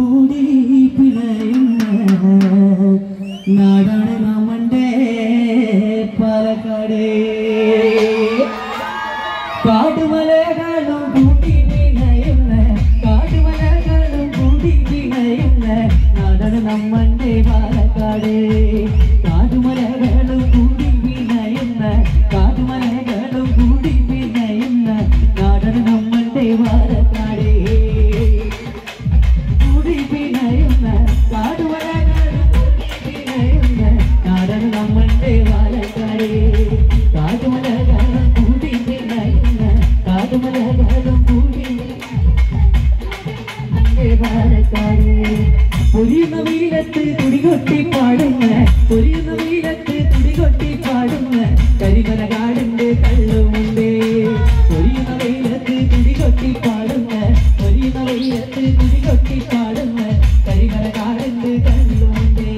കൂടി പിണയുന്ന നാടാണ് നമ്മുടെ പാലക്കാട് കാടുമലകളും കൂടി പിണയുന്ന കാടുമലകളും കൂടി പിണയുന്ന നാടാണ് നമ്മുടെ പാലക്കാട് കാടുമലകളും കൂടി പിണയുന്ന കാടുമലകളും കൂടി പിണയുന്ന നാടാണ് നമ്മുടെ പാലക്കാട് കൂടി പിണയുന്ന കാടുമലകളും കൂടി പിണയുന്ന നാടാണ് നമ്മുടെ പാലക്കാട് കാടുമലകളും കൂടി പിണയുന്ന കാടുമലകളും കൂടി പാലക്കാട് പൊരിയുന്ന വീലത്ത് തുടികൊട്ടി പാടുന്ന പൊരിയുന്ന വീലത്ത് തുടികൊട്ടി പാടുന്ന കരിമല കാടിന്റെ കള്ളുമുണ്ട് പൊരിയുന്ന വെയിലത്ത് തുടികൊട്ടി പാടുന്ന പൊരിയുന്ന വെയിലത്ത് തുടികൊട്ടി പാടുന്ന കരിമല കാടിന്റെ കള്ളുമുണ്ട്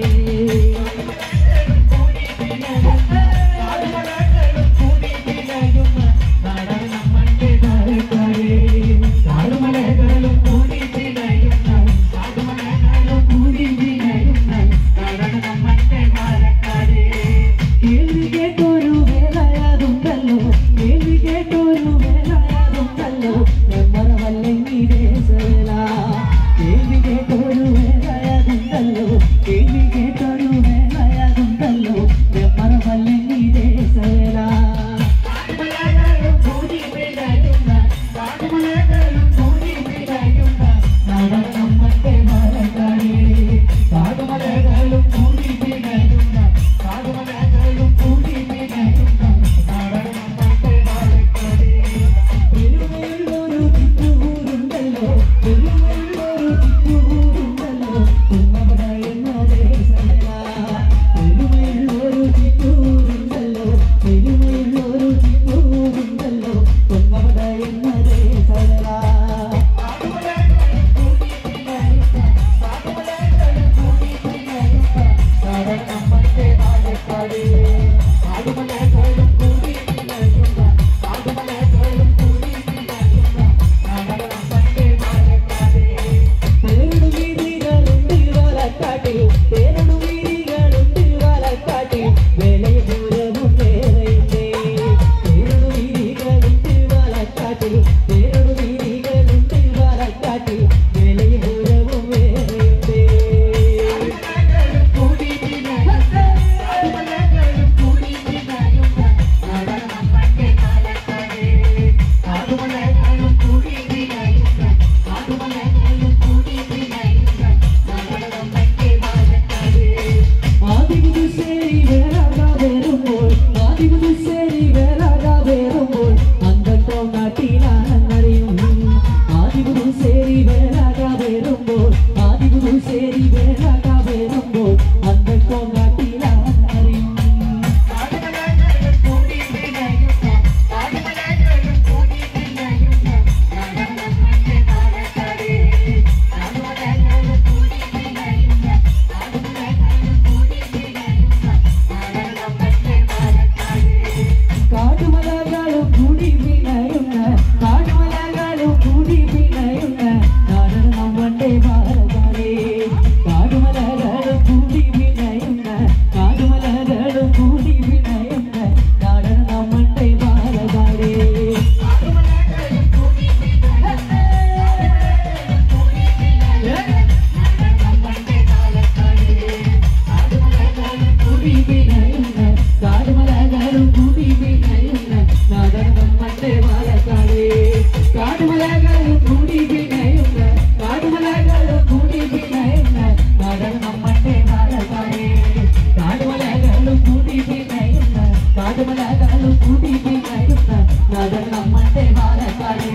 കാടുമലകളും കൂടി പിണയുന്ന നാടൻ നമ്മന്റെ പാലക്കാട്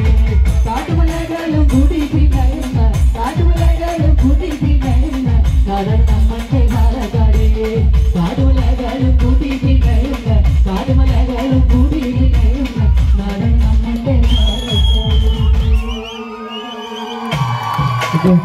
കാടുമല